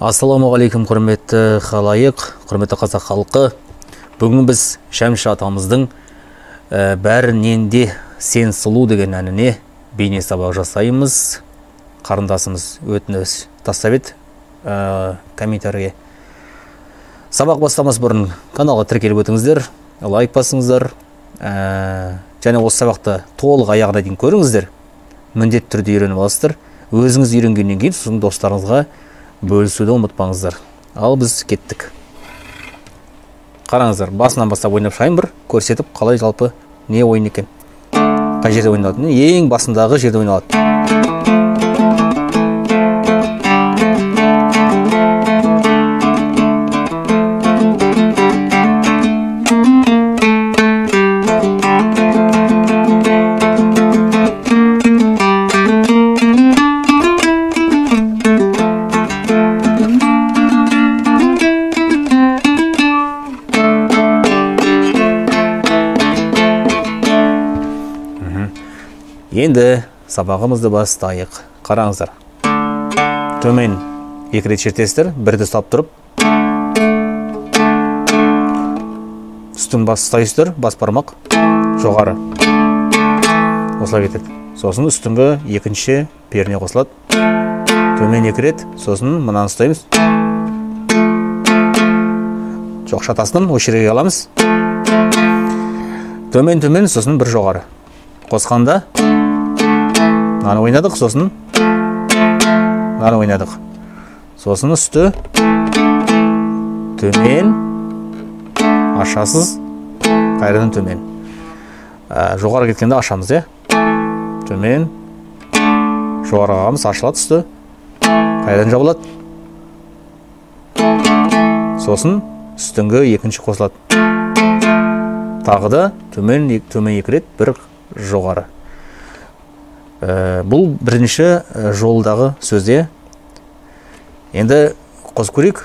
Ассаламуалейкум, құрметті халайық, құрметті қазақ халқы. Бүгін біз Шәмші атамыздың бәрінен де сен сұлу деген әніне бейне сабақ жасаймыз. Қарындасымыз өтініш тастап еді комментарийге. Сабақ бастамас бұрын каналға тіркеліп өтіңіздер, лайк басыңыздар, және осы сабақты толық аяғына дейін көріңіздер. Міндетті түрде үйреніп аласыздар. Өзіңіз үйренгеннен кейін сосын достарыңызға бөлісуді ұмытпаңыздар. Ал біз кеттік. Қараңыздар, басынан бастап ойнап шығайын бір, көрсетіп қалай жалпы не ойын екен. Қай жерде ойналады? Ең басындағы жерде ойналады. Енді сабағымызды бастайық. Қараңыздар. Төмен екі рет шертесіздер, бірді ұстап тұрып. Үстін ұстайсыздар, бас бармақ жоғары. Осылай кетеді. Сосын үстіңгі екінші перне қосылады. Төмен екі рет, сосын мынаны ұстаймыз. Жоқ, шатасының осы жерге аламыз. Төмен, сосын бір жоғары. Қосқанда мынаны ойнадық, сосын мынаны ойнадық. Сосын үсті төмен, ашасыз, қайрадан төмен. Жоғары кеткенде ашамыз, төмен, жоғары ағамыз, ашылады үсті, қайрадан жабылады. Сосын үстіңгі екінші қосылады. Тағы да төмен екі рет, бір жоғары. Бұл бірінші жолдағы сөзде. Енді қосып көрейік.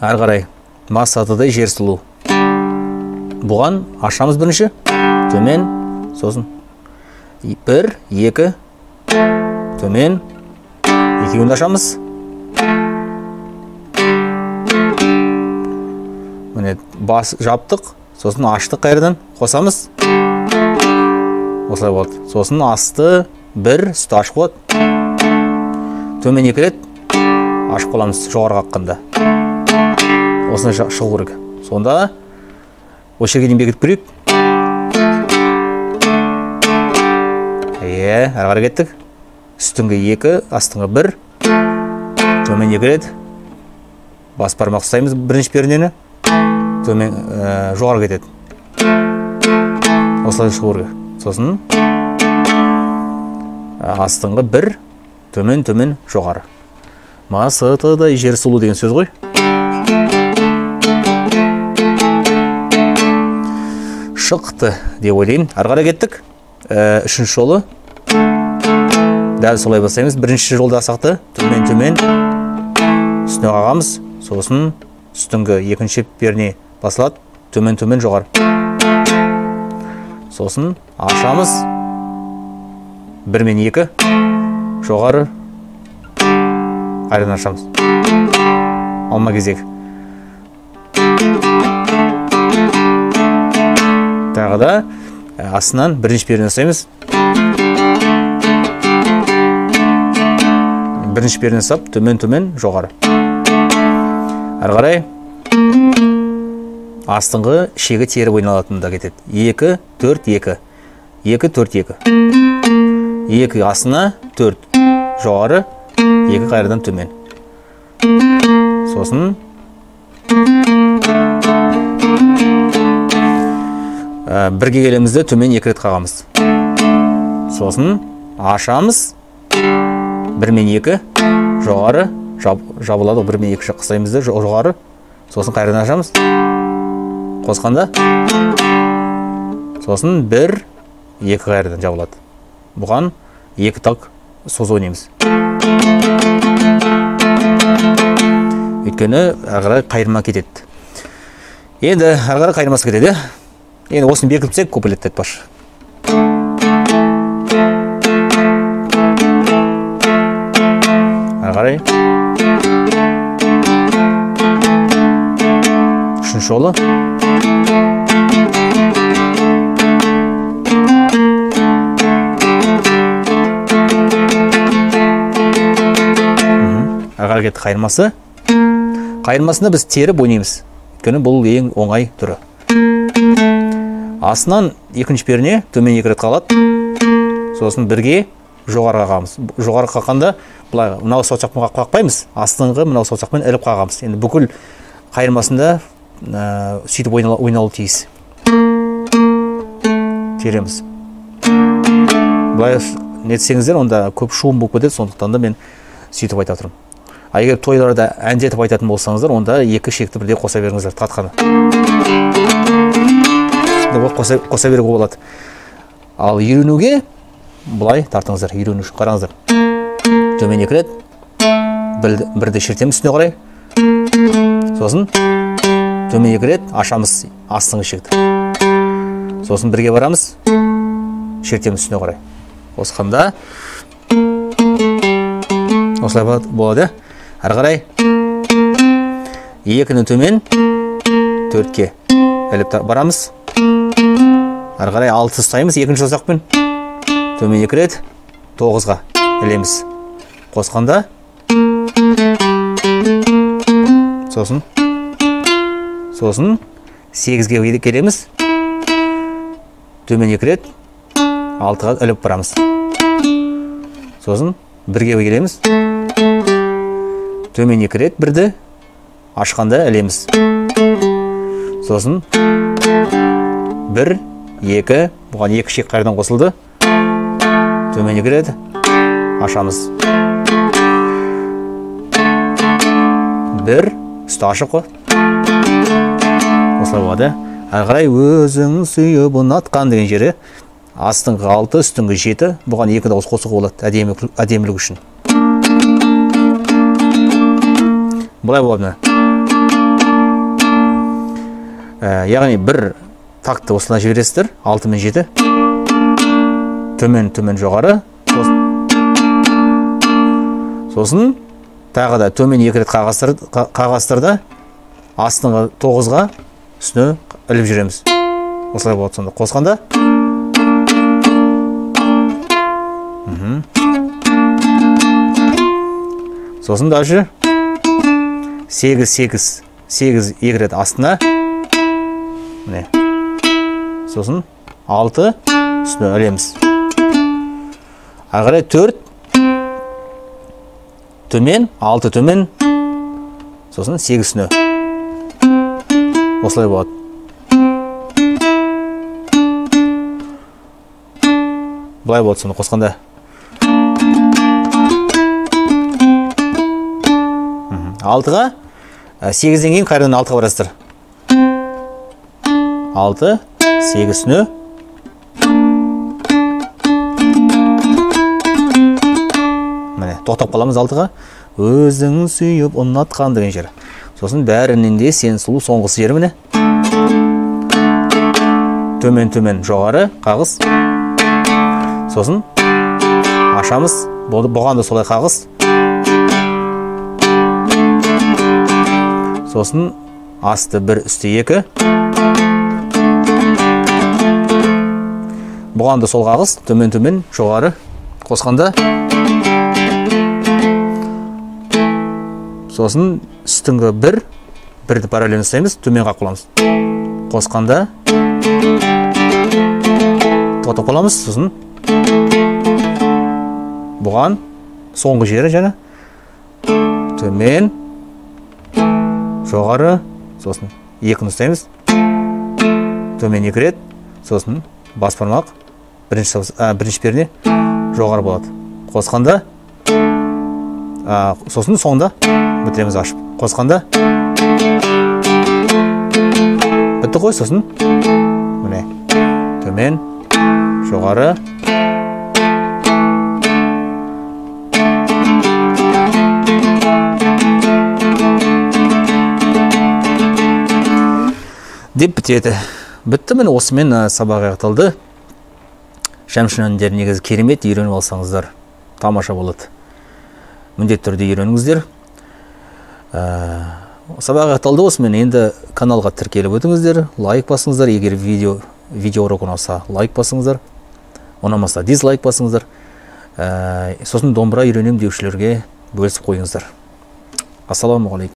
Ары қарай масатыдай жер сұлу. Бұған ашамыз бірінші, төмен, сосын бір, екі, төмен, екеуін ашамыз. Міне бас жаптық, сосын аштық, қайрадан қосамыз. Осылай болады. Сосын асты бір, үсті ашық болады. Төмен екі рет ашық боламыз жоғары қаққанда. Осыны шығу керек. Сонда осы жерге дейін бекітіп көрейік. Әрі қарай кеттік. Үстіңгі екі, астыңғы бір, төмен екі рет. Бас бармақ ұстаймыз бірінші пернені. Төмен жоғары кетеді. Осылай шығу керек. Сосын астыңғы бір, төмен, жоғары. Масатыдай жер сұлу деген сөз ғой. Шықты деп ойлаймын. Ары қарай кеттік. Үшінші жолы дәл солай бастаймыз. Бірінші жолда сақты, төмен, үстіне қағамыз. Сосын үстіңгі екінші перне басылады, төмен, жоғары. Сосын ашамыз. Бір мен екі, жоғары. Қайрадан ашамыз. Алма кезек. Тағы да астынан бірінші перне ұстаймыз. Бірінші перне ұстап, төмен, жоғары. Ары қарай астыңғы шегі теріп ойналатында кетеді. 2, 4, 2. 2, 4, 2. 2 астына 4 жоғары, 2 қайрадан төмен. Сосын бірге келемізді төмен 2 рет қағамыз. Сосын ашамыз. 1 мен 2 жоғары, жабылады. 1 мен 2 қысаймызды жоғары. Сосын қайрадан ашамыз. Қосқанда сосын 1, 2 қайрадан жабылады. Бұған 2 так соз ойнаймыз. Өйткені ары қарай қайырма кетеді. Енді ары қарай қайырмасы кетеді. Енді осыны бекітсек куплетті айтпашы. қарай. Үшінші жолы. Ағар кетті қайырмасы. Қайырмасында біз теріп ойнаймыз. Өйткені бұл ең оңай түрі. Астынан екінші перне төмен 2 рет қалады. Сосын бірге жоғарыға қағамыз. Жоғары қаққанда былай мынау саусақпен қақпаймыз. Астыңғы мынау саусақпен іліп қағамыз. Енді бүкіл қайырмасында сөйтіп ойналу тиіс. Тереміз. Былай нетсеңіздер, онда көп шуым болып кетеді, сондықтан да мен сөйтіп айтып тұрмын. Егер тойларда әндетіп айтатын болсаңыздар, онда екі шекті бірде қоса беріңіздер, татқаны. Қоса беруге болады. Ал үйренуге бұлай тартыңыздар, үйрену үшін қараңыздар. Төмен 2 рет, бірді шертеміз үстіне қарай. Сосын төмен 2 рет ашамыз астыңғы шекті. Сосын бірге барамыз, шертеміз үстіне қарай. Қосқанда осылай болады. Әрі қарай 2-ні төмен 4-ке іліп барамыз. Әрі қарай 6 ұстаймыз 2-ші саусақпен. Төмен 2 рет 9-ға ілеміз. Қосқанда сосын 8-ге келеміз. Төмен 2 рет 6-ға іліп барамыз. Сосын 1-ге келеміз. Төмен 2 рет бірді ашқанда ілеміз. Сосын 1, 2, бұған 2 шек қайырдан қосылды. Төмен 2 рет ашамыз. 1, үсті ашық қой. Осылай болады. Әрі қарай өзің сүйіп ұнатқан деген жері астыңғы 6, үстіңгі 7, бұған 2 дауыс қосуға болады әдемілік үшін. Бұлай болады. Яғни бір такты осылай жібересіздер, 6 мен 7. Төмен жоғары. Сосын тағы да төмен 2 рет қағастырда астыңғы 9-ға үстіне іліп жүреміз. Осылай болады сонда. Қосқанда сосын даже 8 2 рет астына. Міне. Сосын 6 үстіне ілеміз. Ағырай 4 төмен, 6 төмен, сосын 8 үстіне. Осылай болады. Бұлай болады соны қосқанда. 6-ға 8-ден кейін қайырдан 6-ға барасыздар. 6, 8 үстіне. Міне, тоқтап қаламыз 6-ға. Өзің сүйіп ұнатқан деген жері. Сосын бәрінен де сен сұлу соңғысы жері міне. Төмен жоғары қағыз. Сосын ашамыз. Бұған да солай қағыз. Сосын асты 1, үсті 2. Бұған да сол қағыз. Төмен жоғары қосқанда. Сосын үстіңгі 1, 1-ді параллель ұстаймыз, төмен қақ боламыз. Қосқанда тоқтап қаламыз. Сосын бұған соңғы жері жаңа төмен жоғары, сосын 2-ні ұстаймыз. Төмен 2 рет, сосын бас бармақ бірінші перне жоғары болады. Қосқанда сосын соңында бітіреміз ашып. Қосқанда бітті қой. Сосын міне төмен жоғары деп бітеді. Бітті. Міне осымен сабақ аяқталды. Шәмшінің әндері негізі керемет, үйреніп алсаңыздар тамаша болады. міндетті түрде үйреніңіздер. Сабақ аяқталды. Осымен енді каналға тіркеліп өтіңіздер, лайк басыңыздар. Егер видео урок ұнаса, лайк басыңыздар, ұнамаса дизлайк басыңыздар. Сосын домбыра үйренем деушілерге бөлісіп қойыңыздар. Ассаламағалейкум.